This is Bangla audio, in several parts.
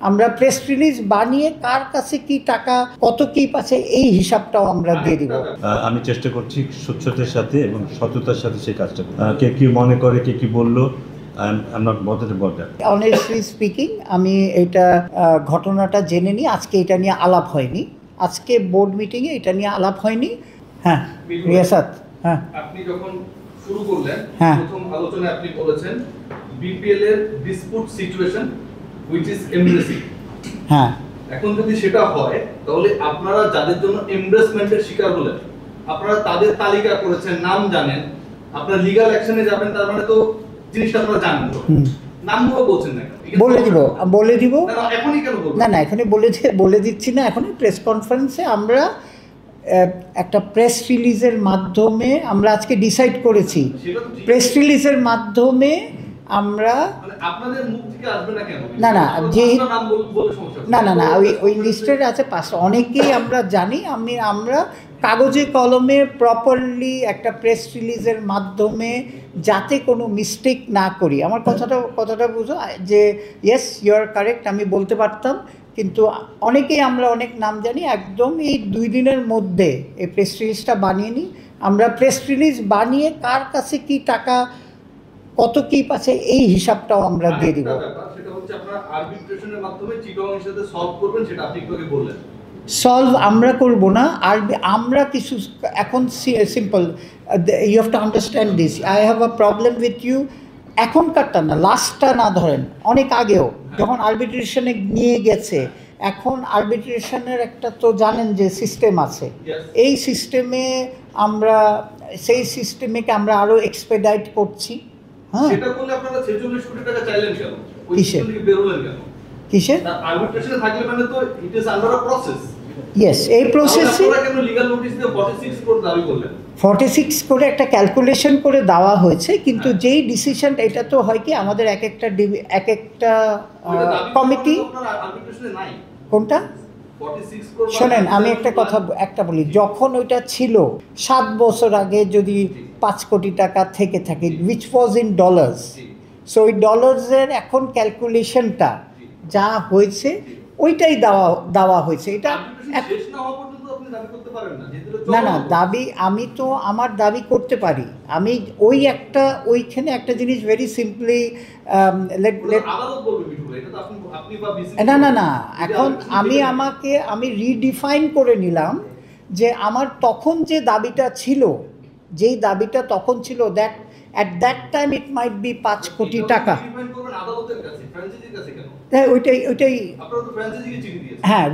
আমরা প্রেস রিলিজ বানিয়ে কার কাছে কি টাকা কত কি পাচ্ছে এই হিসাবটাও আমরা দিয়ে দিব। আমি চেষ্টা করছি স্বচ্ছতার সাথে এবং সততার সাথে সেই কাজটা। কে কি মনে করে, কে কি বললো, I'm not bothered about that. Honestly speaking, আমি এটা ঘটনাটা জেনে নিই, আজকে এটা নিয়ে আলাপ হয়নি, আজকে বোর্ড মিটিংয়ে এটা নিয়ে আলাপ হয়নি। হ্যাঁ রিয়াসাত, হ্যাঁ আপনি যখন শুরু করলেন হ্যাঁ প্রথম আলোচনায় আপনি বলেছেন বিপিএল এর dispute situation which is embarrassing. হ্যাঁ এখন যদি সেটা হয় তাহলে আপনারা যাদের জন্য এমব্রেসমেন্টের শিকার হলেন আপনারা তাদের তালিকা করেছেন, নাম জানেন, আপনারা লিগ্যাল অ্যাকশনে যাবেন, তার মানে তো জিনিসটা আপনারা জানেন তো, নামগুলো বলছেন না বলে দিব এখনই কেন বলবেন? না এখনই বলে দিচ্ছি না, এখনই প্রেস কনফারেন্সে আমরা একটা প্রেস রিলিজের মাধ্যমে আমরা আজকে ডিসাইড করেছি, প্রেস রিলিজের মাধ্যমে আমরা আপনাদের মুখ থেকে আসবে না কেন? না ওই লিস্টের আছে পাঁচটা, অনেকেই আমরা জানি। আমরা কাগজে কলমে প্রপারলি একটা প্রেস রিলিজের মাধ্যমে যাতে কোনো মিস্টেক না করি, আমার কথাটা বুঝো যে ইয়েস ইউ আর কারেক্ট, আমি বলতে পারতাম, কিন্তু অনেকেই আমরা অনেক নাম জানি। একদম এই 2 দিনের মধ্যে এই প্রেস রিলিজটা বানিয়ে নিই, আমরা প্রেস রিলিজ বানিয়ে কার কাছে কি টাকা কত কি পাচ্ছে এই হিসাবটাও আমরা দিয়ে দিব। সেটা হচ্ছে আপনারা আরবিট্রেশনের মাধ্যমে চিটগংয়ের সাথে সলভ করবেন, সেটা আপনি একটু আগে বললেন। সলভ আমরা করব না, আর আমরা কিছু এখন simple, you have to understand this, I have a problem with you. এখনকারটা না, লাস্টটা না ধরেন, অনেক আগেও যখন আরবিট্রেশনে নিয়ে গেছে, এখন আরবিট্রেশনের একটা তো জানেন যে সিস্টেম আছে, এই সিস্টেমে আমরা সেই সিস্টেমকে আমরা আরও এক্সপেডাইট করছি। হ্যাঁ, সেটা করলে আপনারা 46 কোটি টাকা চাইলেন কেন? ওই সিস্টেম থেকে বের হলেন কেন? কিসের আরবিট্রেশনে থাকলে মানে তো it is under a process. Yes, এই প্রসেসে আপনারা কেন লিগ্যাল নোটিশ দিয়ে 46 কোটি দাবি করলেন? 46 করে একটা ক্যালকুলেশন করে দেওয়া হয়েছে, কিন্তু যেই ডিসিশন, এটা তো হয় কি আমাদের এক একটা কমিটি, কোনটা শোনেন আমি একটা বলি, যখন ওইটা ছিল 7 বছর আগে, যদি 5 কোটি টাকা থেকে থাকে which was in dollars, so ওই ডলার্সের এখন ক্যালকুলেশনটা যা হয়েছে ওইটাই দেওয়া হয়েছে। এটা না দাবি, আমি তো আমার দাবি করতে পারি, আমি ওইখানে একটা জিনিস ভেরি সিম্পলি না এখন আমি রিডিফাইন করে নিলাম যে আমার তখন যে দাবিটা ছিল, যেই দাবিটা তখন ছিল, that at that time it might be 5 কোটি টাকা। হ্যাঁ ওইটাই হ্যাঁ,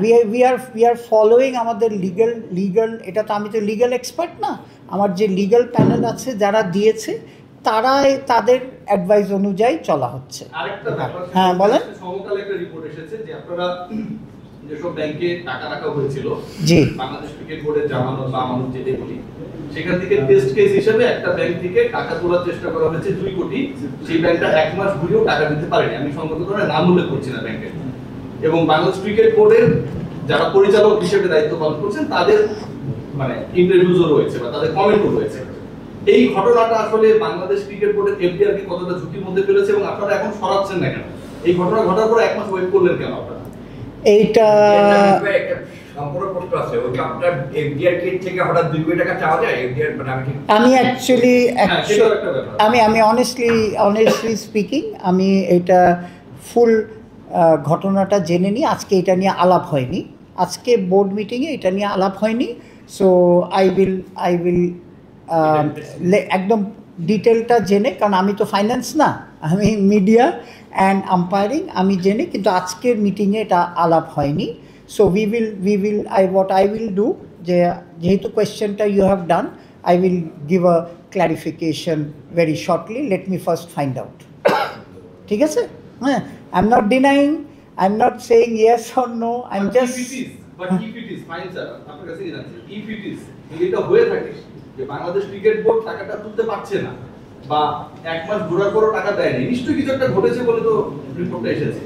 we are following আমাদের লিগ্যাল, এটা তো আমি তো লিগ্যাল এক্সপার্ট না, আমার যে লিগ্যাল প্যানেল আছে যারা দিয়েছে তারাই তাদের অ্যাডভাইস অনুযায়ী চলা হচ্ছে। হ্যাঁ বলেন। সমকালে একটা রিপোর্ট এসেছে যে আপনারা যেসব ব্যাংকে টাকা রাখা হয়েছিল, জি বাংলাদেশ ক্রিকেট বোর্ডের জামানত বা আমানত যেটাই বলি, সেখান থেকে টেস্ট কেস হিসেবে একটা ব্যাংক থেকে টাকা তোলার চেষ্টা করা হয়েছে 2 কোটি, সেই ব্যাংকটা 1 মাস ঘুরেও টাকা দিতে পারেনি। আমি সংগত ধরনের নাম উল্লেখ করছি না ব্যাংকের, এবং বাংলাদেশ ক্রিকেট বোর্ডের যারা পরিচালক হিসেবে দায়িত্ব পালন করছেন তাদের মানে ইন্টারভিউজও রয়েছে বা তাদের কমেন্টও রয়েছে। এই ঘটনাটা আসলে বাংলাদেশ ক্রিকেট বোর্ডের এফডিআর কে কতটা ঝুঁকির মধ্যে ফেলেছে এবং আপনারা এখন সরাচ্ছেন না কেন? এই ঘটনা ঘটার পর 1 মাস ওয়েট করলেন কেন আপনারা? এইটা আমি অ্যাকচুয়ালি আমি অনেস্টলি স্পিকিং আমি এটা ফুল ঘটনাটা জেনে নিই, আজকে এটা নিয়ে আলাপ হয়নি, আজকে বোর্ড মিটিংয়ে এটা নিয়ে আলাপ হয়নি। সো আই উইল একদম ডিটেলটা জেনে, কারণ আমি তো ফাইন্যান্স না, আমি মিডিয়া অ্যান্ড আম্পায়ারিং, আমি জেনে, কিন্তু আজকের মিটিংয়ে এটা আলাপ হয়নি। So what I will do, যেহেতু কোয়েশ্চেনটা you have done, I will give a clarification very shortly. Let me first find out. ঠিক আছে? হ্যাঁ, I'm not denying, I'm not saying yes or no, I'm just but if it is fine sir, আপনার কাছে কি জানতে, if it is এটা হয়ে থাকে যে বাংলাদেশ ক্রিকেট বোর্ড টাকাটা তুলতে পারছে না বা 1 মাস ঘোরার পরও টাকা দেয়নি, নিশ্চয়ই কিছু একটা ঘটেছে বলে তো রিপোর্টটা এসেছে।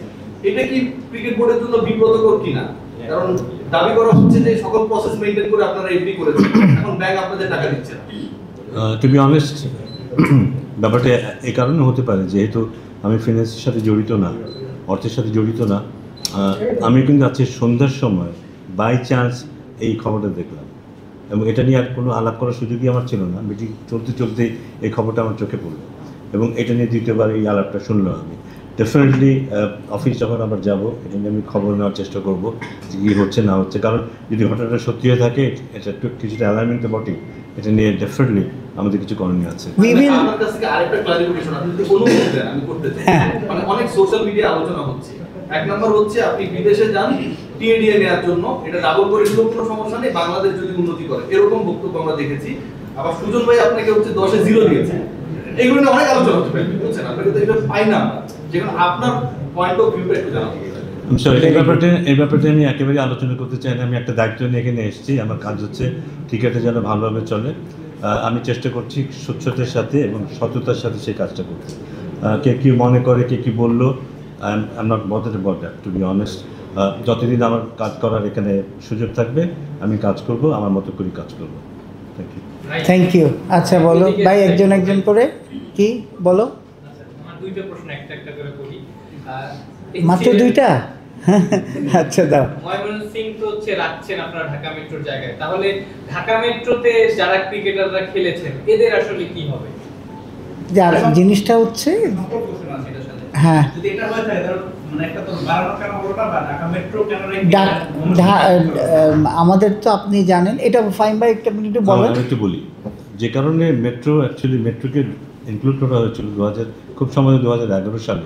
এটা কি ক্রিকেট বোর্ডের জন্য বিব্রতকর কিনা? কারণ দাবি করা হচ্ছে যে সকল প্রসেস মেইনটেইন করে আপনারা এফডি করেছেন, এখন ব্যাংক আপনাদের টাকা দিচ্ছে না। টু বি অনেস্ট, ব্যাপারটা এই কারণে হতে পারে যেহেতু আমি ফিনান্সের সাথে জড়িত না, অর্থের সাথে জড়িত না, আমি কিন্তু আজকে সন্ধ্যার সময় বাই চান্স এই খবরটা দেখলাম, এবং এটা নিয়ে আর কোনো আলাপ করার সুযোগই আমার ছিল না। মিটিং চলতে চলতে এই খবরটা আমার চোখে পড়লো, এবং এটা নিয়ে দ্বিতীয়বার এই আলাপটা শুনলাম। আমি ডেফিনেটলি অফিস যখন আবার যাব, এটা নিয়ে আমি খবর নেওয়ার চেষ্টা করব যে কী হচ্ছে না হচ্ছে, কারণ যদি ঘটনাটা সত্যি হয়ে থাকে এটা একটু কিছুটা অ্যালার্মিং তো বটেই। এটা নিয়ে ডেফিনেটলি আমাদের কিছু করণীয় আছে। আমার কাছ থেকে আরেকটা ক্লারিফিকেশন আপনি যদি অনুমতি দেন আমি করতে চাই। মানে অনেক সোশ্যাল মিডিয়া আলোচনা হচ্ছে, এক নম্বর হচ্ছে আপনি বিদেশে যান টিএডিএ নেওয়ার জন্য, এটা ডাবল করে দিলেও কোনো সমস্যা নেই, বাংলাদেশ যদি উন্নতি করে, এরকম বক্তব্য আমরা দেখেছি। আবার সুজন ভাই আপনাকে হচ্ছে 10-এ 0 দিয়েছে, এইগুলো নিয়ে অনেক আলোচনা হচ্ছে, বুঝছেন? আপনাকে তো এটা পাই না আমরা, যেখানে আপনার পয়েন্ট অফ ভিউটা একটু জানাবো। এই ব্যাপারটা আমি একেবারে আলোচনা করতে চাই না। আমি একটা দায়িত্ব নিয়ে এখানে এসেছি, আমার কাজ হচ্ছে ক্রিকেটে যেন ভালোভাবে চলে। আমি চেষ্টা করছি স্বচ্ছতার সাথে এবং সততার সাথে সেই কাজটা করতে। কে কী মনে করে, কে কী বললো, I am not bothered about that, to be honest. যতদিন আমার কাজ করার এখানে সুযোগ থাকবে আমি কাজ করব, আমার মতো করে কাজ করব। Thank you. Thank you. আচ্ছা বলো ভাই, একজন একজন করে কি বলো। আমার দুইটা প্রশ্ন একটা একটা করে বলি। মাত্র দুইটা? আচ্ছা দাও। ময়মনসিং তো হচ্ছে রাখছেন আপনারা ঢাকা মেট্রোর জায়গায়, তাহলে ঢাকা মেট্রোতে যারা ক্রিকেটাররা খেলেছেন এদের আসলে কি হবে? যার জিনিসটা হচ্ছে হ্যাঁ, যদি এটা হয়ে থাকে তাহলে মানে একটা তো বাড়ানো কেন হলোটা বা ঢাকা মেট্রো কেন আমাদের তো আপনি জানেন এটা ফাইন বাই একটা মিনিট বলেন। আমি একটু বলি যে কারণে মেট্রোকে ইনক্লুড করা হয়েছিল খুব সম্ভবত 2011 সালে,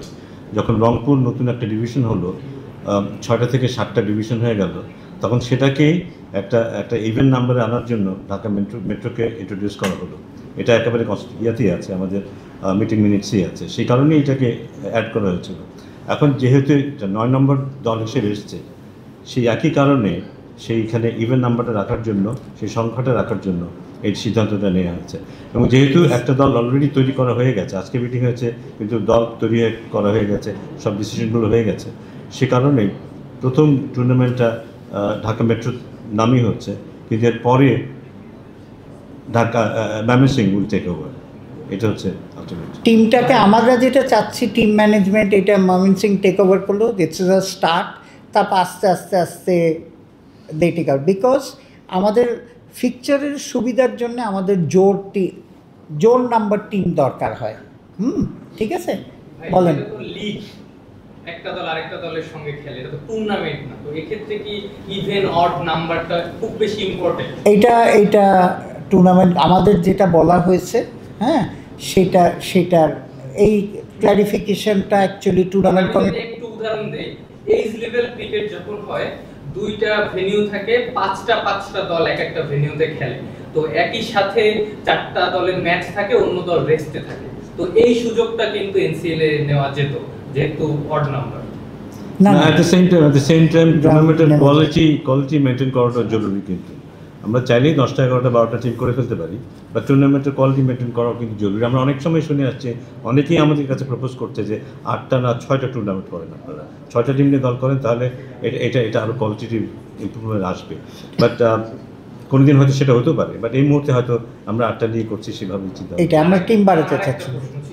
যখন রংপুর নতুন একটা ডিভিশন হলো, 6টা থেকে 7টা ডিভিশন হয়ে গেল, তখন সেটাকে একটা ইভেন নাম্বারে আনার জন্য ঢাকা মেট্রোকে ইন্ট্রোডিউস করা হলো। এটা একেবারে ইয়াতেই আছে, আমাদের মিটিং মিনিটসই আছে, সেই কারণেই এটাকে অ্যাড করা হয়েছিল। এখন যেহেতু 9 নম্বর দল হিসেবে এসছে, সেই একই কারণে সেইখানে ইভেন নাম্বারটা রাখার জন্য, সেই সংখ্যাটা রাখার জন্য এই সিদ্ধান্তটা নেওয়া হয়েছে। এবং যেহেতু একটা দল অলরেডি তৈরি করা হয়ে গেছে, আজকে মিটিং হয়েছে কিন্তু দল তৈরি করা হয়ে গেছে, সব ডিসিশনগুলো হয়ে গেছে, সে কারণেই প্রথম টুর্নামেন্টটা ঢাকা মেট্রোর নামই হচ্ছে, কিন্তু এর পরে ময়মনসিং উইল টেক ওভার। এটা হচ্ছে টিমটাকে আমরা যেটা চাচ্ছি, টিম ম্যানেজমেন্ট, এটা ময়মনসিং টেক ওভার করলো, দিটস ইজ আ স্টার্ট। তারপর আস্তে আস্তে আস্তে দে টেক ওভার, বিকজ আমাদের ফিকচারের সুবিধার জন্য আমাদের জোর নাম্বার টিম দরকার হয়। ঠিক আছে, বলেন। লিগ একটা দল আরেকটা দলের সঙ্গে খেলে, এটা তো টুর্নামেন্ট না, তো এক্ষেত্রে কি ইভেন অড নাম্বারটা খুব বেশি ইম্পর্টেন্ট? এইটা টুর্নামেন্ট আমাদের যেটা বলা হয়েছে, হ্যাঁ, সেটার এই ক্লারিফিকেশনটা অ্যাকচুয়ালি টুর্নামেন্ট কমিটি। একটু উদাহরণ দেই, এইজ লেভেল ক্রিকেট যখন হয়, 2টা ভেন্যু থাকে, 5টা দল এক একটা ভেন্যুতে খেলে, তো একই সাথে 4টা দলের ম্যাচ থাকে, অন্য দল রেস্টে থাকে, তো এই সুযোগটা কিন্তু এনসিএল এ নেওয়া যেত যেহেতু অড নাম্বার। না, at the same time টুর্নামেন্টের কোয়ালিটি মেনটেন করাটা জরুরি। কিন্তু আমরা চাইলেই 10টা 11টা 12টা টিম করে ফেলতে পারি, বা টুর্নামেন্টের কোয়ালিটি মেনটেন করাও কিন্তু জরুরি। আমরা অনেক সময় শুনে আসছি, অনেকেই আমাদের কাছে প্রপোজ করছে যে 8টা না 6টা টুর্নামেন্ট করেন আপনারা, 6টা টিম নিয়ে দল করেন, তাহলে এটা আরও কোয়ালিটিভ ইম্প্রুভমেন্ট আসবে। বাট কোনোদিন হয়তো সেটা হতেও পারে, বাট এই মুহূর্তে হয়তো আমরা 8টা নিয়ে করছি, সেভাবেই চিন্তা। এটা আমরা টিম বাড়াতে চাচ্ছি।